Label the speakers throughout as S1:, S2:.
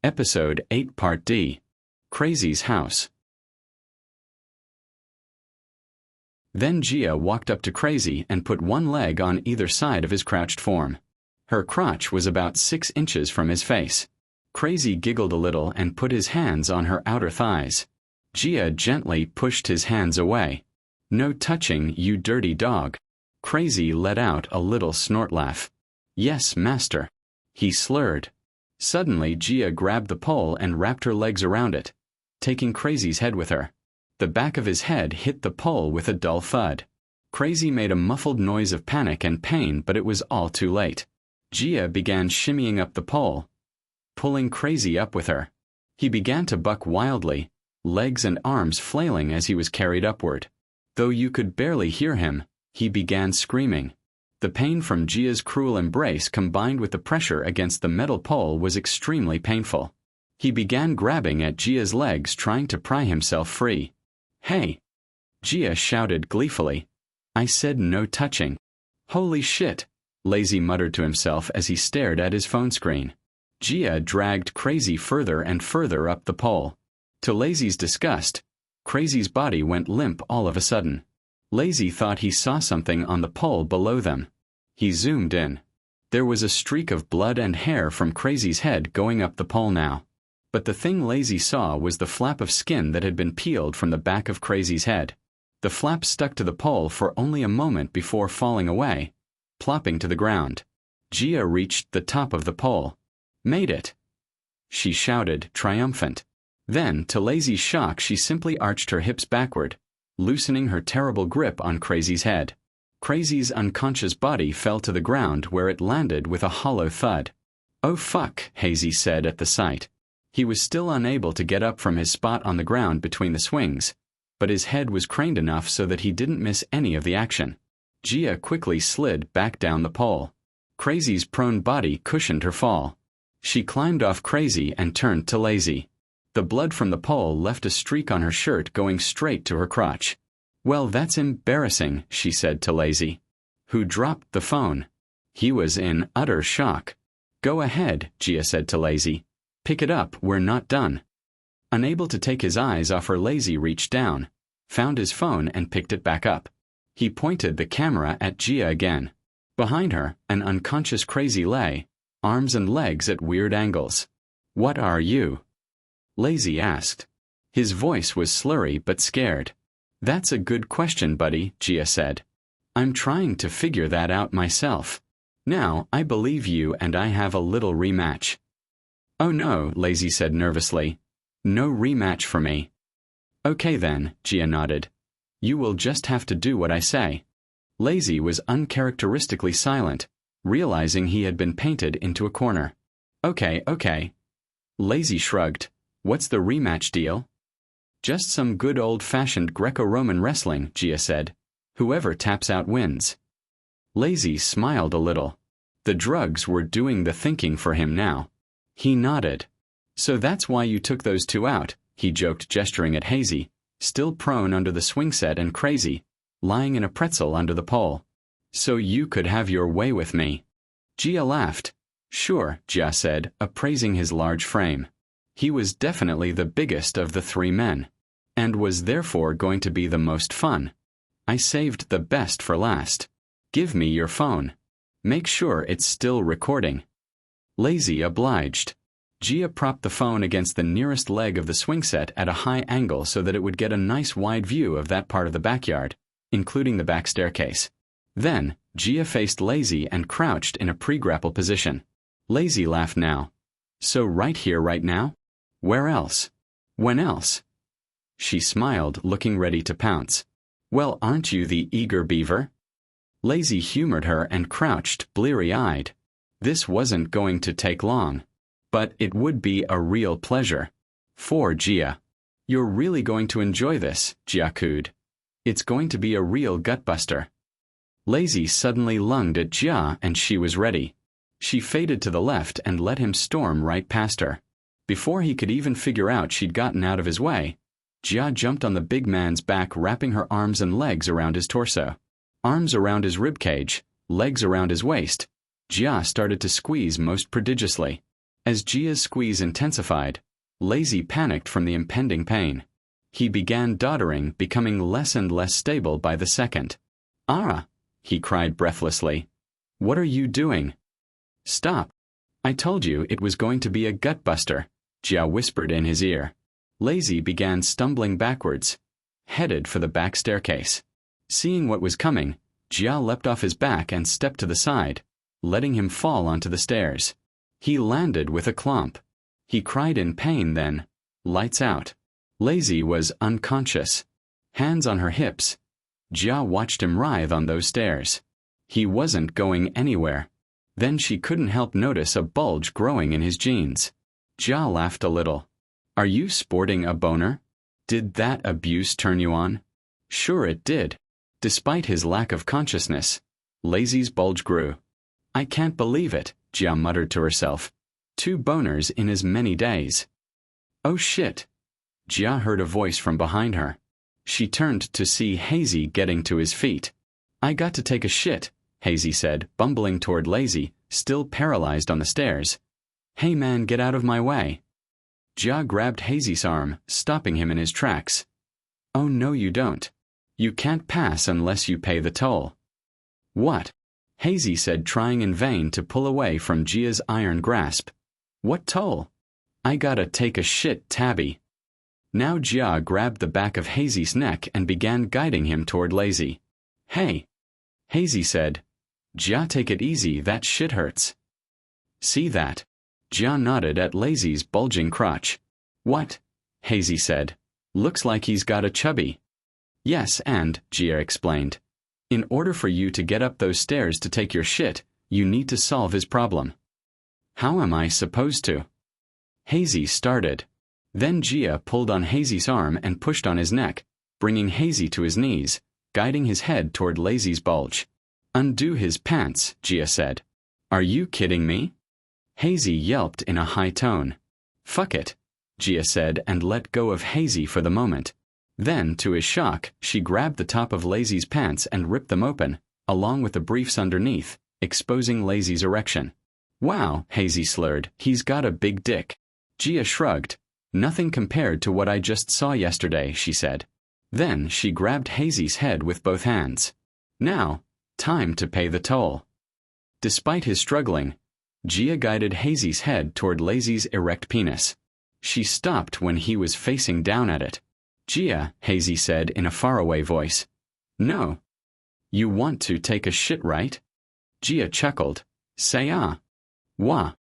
S1: Episode 8 Part D. Crazy's House. Then Gia walked up to Crazy and put one leg on either side of his crouched form. Her crotch was about 6 inches from his face. Crazy giggled a little and put his hands on her outer thighs. Gia gently pushed his hands away. "No touching, you dirty dog." Crazy let out a little snort laugh. "Yes, master," he slurred. Suddenly Gia grabbed the pole and wrapped her legs around it, taking Crazy's head with her. The back of his head hit the pole with a dull thud. Crazy made a muffled noise of panic and pain, but it was all too late. Gia began shimmying up the pole, pulling Crazy up with her. He began to buck wildly, legs and arms flailing as he was carried upward. Though you could barely hear him, he began screaming. The pain from Gia's cruel embrace combined with the pressure against the metal pole was extremely painful. He began grabbing at Gia's legs, trying to pry himself free. "Hey!" Gia shouted gleefully. "I said no touching." "Holy shit!" Lazy muttered to himself as he stared at his phone screen. Gia dragged Crazy further and further up the pole. To Lazy's disgust, Crazy's body went limp all of a sudden. Lazy thought he saw something on the pole below them. He zoomed in. There was a streak of blood and hair from Crazy's head going up the pole now. But the thing Lazy saw was the flap of skin that had been peeled from the back of Crazy's head. The flap stuck to the pole for only a moment before falling away, plopping to the ground. Gia reached the top of the pole. "Made it!" she shouted, triumphant. Then, to Lazy's shock, she simply arched her hips backward, loosening her terrible grip on Crazy's head. Crazy's unconscious body fell to the ground where it landed with a hollow thud. "Oh fuck," Hazy said at the sight. He was still unable to get up from his spot on the ground between the swings, but his head was craned enough so that he didn't miss any of the action. Gia quickly slid back down the pole. Crazy's prone body cushioned her fall. She climbed off Crazy and turned to Lazy. The blood from the pole left a streak on her shirt going straight to her crotch. "Well, that's embarrassing," she said to Lazy, who dropped the phone. He was in utter shock. "Go ahead," Gia said to Lazy. "Pick it up, we're not done." Unable to take his eyes off her, Lazy reached down, found his phone and picked it back up. He pointed the camera at Gia again. Behind her, an unconscious Crazy lay, arms and legs at weird angles. "What are you?" Lazy asked. His voice was slurry but scared. "That's a good question, buddy," Gia said. "I'm trying to figure that out myself. Now, I believe you and I have a little rematch." "Oh no," Lazy said nervously. "No rematch for me." "Okay then," Gia nodded. "You will just have to do what I say." Lazy was uncharacteristically silent, realizing he had been painted into a corner. Okay. Lazy shrugged. "What's the rematch deal?" "Just some good old-fashioned Greco-Roman wrestling," Gia said. "Whoever taps out wins." Lazy smiled a little. The drugs were doing the thinking for him now. He nodded. "So that's why you took those two out," he joked, gesturing at Hazy, still prone under the swing set, and Crazy, lying in a pretzel under the pole. "So you could have your way with me." Gia laughed. "Sure," Gia said, appraising his large frame. He was definitely the biggest of the 3 men, and was therefore going to be the most fun. "I saved the best for last. Give me your phone. Make sure it's still recording." Lazy obliged. Gia propped the phone against the nearest leg of the swing set at a high angle so that it would get a nice wide view of that part of the backyard, including the back staircase. Then, Gia faced Lazy and crouched in a pre-grapple position. Lazy laughed now. "So right here, right now? Where else? When else?" She smiled, looking ready to pounce. "Well, aren't you the eager beaver?" Lazy humored her and crouched, bleary-eyed. This wasn't going to take long. But it would be a real pleasure. For Gia. "You're really going to enjoy this," Gia cooed. "It's going to be a real gutbuster." Lazy suddenly lunged at Gia and she was ready. She faded to the left and let him storm right past her. Before he could even figure out she'd gotten out of his way, Gia jumped on the big man's back, wrapping her arms and legs around his torso. Arms around his ribcage, legs around his waist, Gia started to squeeze most prodigiously. As Gia's squeeze intensified, Lazy panicked from the impending pain. He began doddering, becoming less and less stable by the second. "Ah!" he cried breathlessly. "What are you doing?" "Stop. I told you it was going to be a gut-buster," Gia whispered in his ear. Lazy began stumbling backwards, headed for the back staircase. Seeing what was coming, Gia leapt off his back and stepped to the side, letting him fall onto the stairs. He landed with a clomp. He cried in pain then, lights out. Lazy was unconscious, hands on her hips. Gia watched him writhe on those stairs. He wasn't going anywhere. Then she couldn't help notice a bulge growing in his jeans. Gia laughed a little. "Are you sporting a boner? Did that abuse turn you on?" Sure it did. Despite his lack of consciousness, Lazy's bulge grew. "I can't believe it," Gia muttered to herself. 2 boners in as many days. "Oh shit." Gia heard a voice from behind her. She turned to see Hazy getting to his feet. "I got to take a shit," Hazy said, bumbling toward Lazy, still paralyzed on the stairs. "Hey man, get out of my way." Gia grabbed Hazy's arm, stopping him in his tracks. "Oh no you don't. You can't pass unless you pay the toll." "What?" Hazy said, trying in vain to pull away from Gia's iron grasp. "What toll?" "I gotta take a shit, Tabby." Now Gia grabbed the back of Hazy's neck and began guiding him toward Lazy. "Hey," Hazy said. "Gia, take it easy, that shit hurts." "See that?" Gia nodded at Lazy's bulging crotch. "What?" Hazy said. "Looks like he's got a chubby." "Yes, and," Gia explained, "in order for you to get up those stairs to take your shit, you need to solve his problem." "How am I supposed to?" Hazy started. Then Gia pulled on Hazy's arm and pushed on his neck, bringing Hazy to his knees, guiding his head toward Lazy's bulge. "Undo his pants," Gia said. "Are you kidding me?" Hazy yelped in a high tone. "Fuck it," Gia said and let go of Hazy for the moment. Then, to his shock, she grabbed the top of Lazy's pants and ripped them open, along with the briefs underneath, exposing Lazy's erection. "Wow," Hazy slurred, "he's got a big dick." Gia shrugged. "Nothing compared to what I just saw yesterday," she said. Then she grabbed Hazy's head with both hands. "Now, time to pay the toll." Despite his struggling, Gia guided Hazy's head toward Lazy's erect penis. She stopped when he was facing down at it. "Gia," Hazy said in a faraway voice. "No. You want to take a shit, right?" Gia chuckled. "Say ah." "Wah."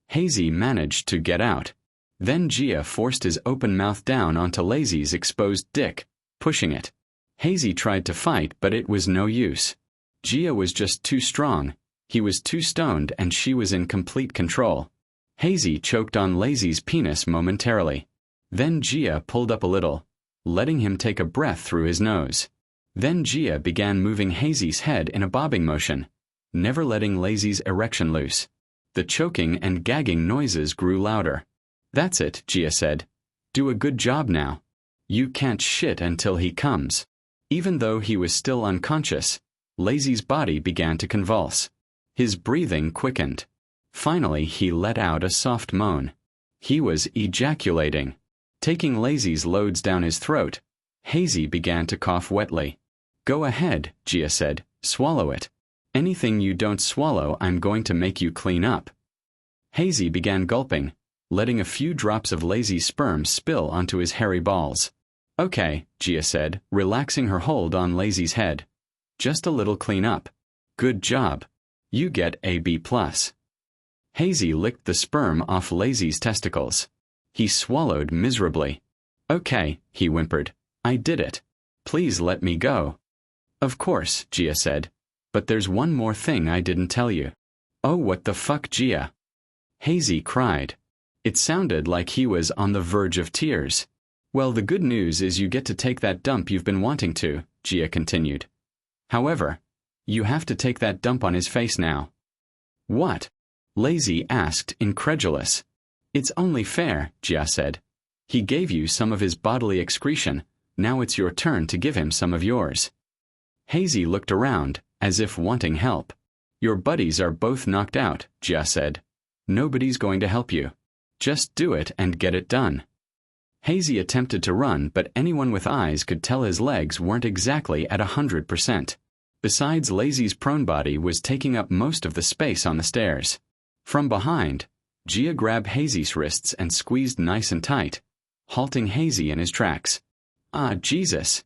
S1: Hazy managed to get out. Then Gia forced his open mouth down onto Lazy's exposed dick, pushing it. Hazy tried to fight, but it was no use. Gia was just too strong. He was too stoned and she was in complete control. Hazy choked on Lazy's penis momentarily. Then Gia pulled up a little, letting him take a breath through his nose. Then Gia began moving Hazy's head in a bobbing motion, never letting Lazy's erection loose. The choking and gagging noises grew louder. "That's it," Gia said. "Do a good job now. You can't shit until he comes." Even though he was still unconscious, Lazy's body began to convulse. His breathing quickened. Finally, he let out a soft moan. He was ejaculating. Taking Lazy's loads down his throat, Hazy began to cough wetly. "Go ahead," Gia said. "Swallow it. Anything you don't swallow, I'm going to make you clean up." Hazy began gulping, letting a few drops of Lazy's sperm spill onto his hairy balls. "Okay," Gia said, relaxing her hold on Lazy's head. "Just a little clean up. Good job. You get a B+. Hazy licked the sperm off Lazy's testicles. He swallowed miserably. "Okay," he whimpered. "I did it. Please let me go." "Of course," Gia said. "But there's one more thing I didn't tell you." "Oh, what the fuck, Gia?" Hazy cried. It sounded like he was on the verge of tears. "Well, the good news is you get to take that dump you've been wanting to," Gia continued. "However, you have to take that dump on his face now." "What?" Lazy asked, incredulous. "It's only fair," Gia said. "He gave you some of his bodily excretion, now it's your turn to give him some of yours." Hazy looked around, as if wanting help. "Your buddies are both knocked out," Gia said. "Nobody's going to help you." Just do it and get it done. Hazy attempted to run, but anyone with eyes could tell his legs weren't exactly at 100%. Besides, Lazy's prone body was taking up most of the space on the stairs. From behind, Gia grabbed Hazy's wrists and squeezed nice and tight, halting Hazy in his tracks. "Ah, Jesus!"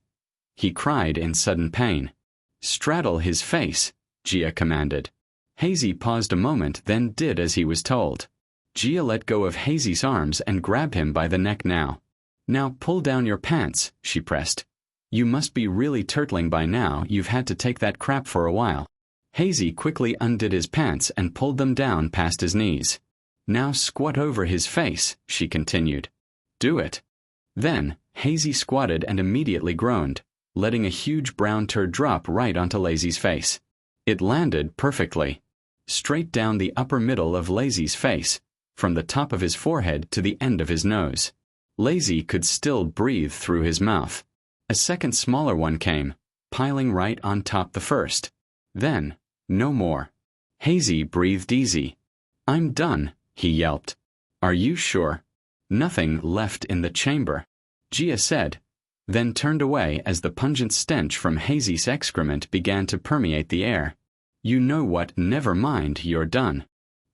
S1: he cried in sudden pain. "Straddle his face," Gia commanded. Hazy paused a moment, then did as he was told. Gia let go of Hazy's arms and grabbed him by the neck now. "Now pull down your pants," she pressed. "You must be really turtling by now, you've had to take that crap for a while." Hazy quickly undid his pants and pulled them down past his knees. "Now squat over his face," she continued. "Do it." Then, Hazy squatted and immediately groaned, letting a huge brown turd drop right onto Lazy's face. It landed perfectly, straight down the upper middle of Lazy's face, from the top of his forehead to the end of his nose. Lazy could still breathe through his mouth. A second smaller one came, piling right on top the first. Then, no more. Hazy breathed easy. "I'm done," he yelped. "Are you sure?" "Nothing left in the chamber," Gia said, then turned away as the pungent stench from Hazy's excrement began to permeate the air. "You know what? Never mind, you're done."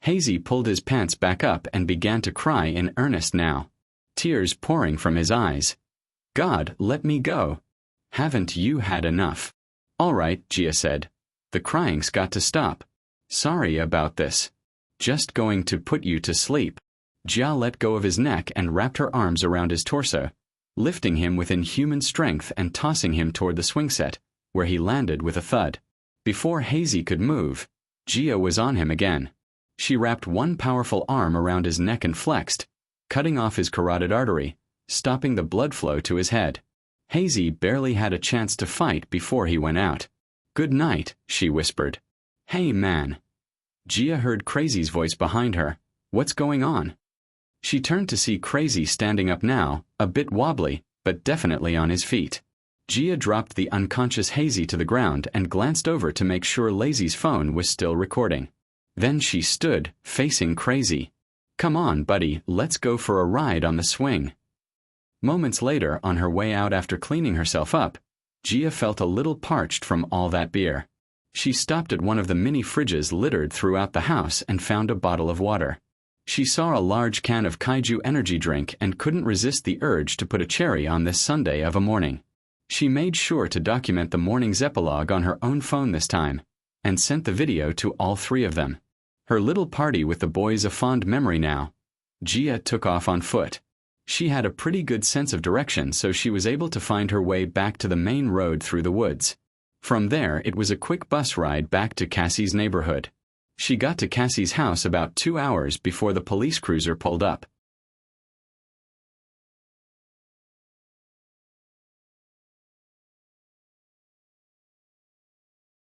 S1: Hazy pulled his pants back up and began to cry in earnest now, tears pouring from his eyes. "God, let me go. Haven't you had enough?" "All right," Gia said. "The crying's got to stop. Sorry about this. Just going to put you to sleep." Gia let go of his neck and wrapped her arms around his torso, lifting him with inhuman strength and tossing him toward the swing set, where he landed with a thud. Before Hazy could move, Gia was on him again. She wrapped one powerful arm around his neck and flexed, cutting off his carotid artery, stopping the blood flow to his head. Hazy barely had a chance to fight before he went out. "Good night," she whispered. "Hey man." Gia heard Crazy's voice behind her. "What's going on?" She turned to see Crazy standing up now, a bit wobbly, but definitely on his feet. Gia dropped the unconscious Hazy to the ground and glanced over to make sure Lazy's phone was still recording. Then she stood, facing Crazy. "Come on, buddy, let's go for a ride on the swing." Moments later, on her way out after cleaning herself up, Gia felt a little parched from all that beer. She stopped at one of the mini fridges littered throughout the house and found a bottle of water. She saw a large can of Kaiju energy drink and couldn't resist the urge to put a cherry on this Sunday of a morning. She made sure to document the morning's epilogue on her own phone this time, and sent the video to all three of them. Her little party with the boys a fond memory now. Gia took off on foot. She had a pretty good sense of direction, so she was able to find her way back to the main road through the woods. From there, it was a quick bus ride back to Cassie's neighborhood. She got to Cassie's house about 2 hours before the police cruiser pulled up.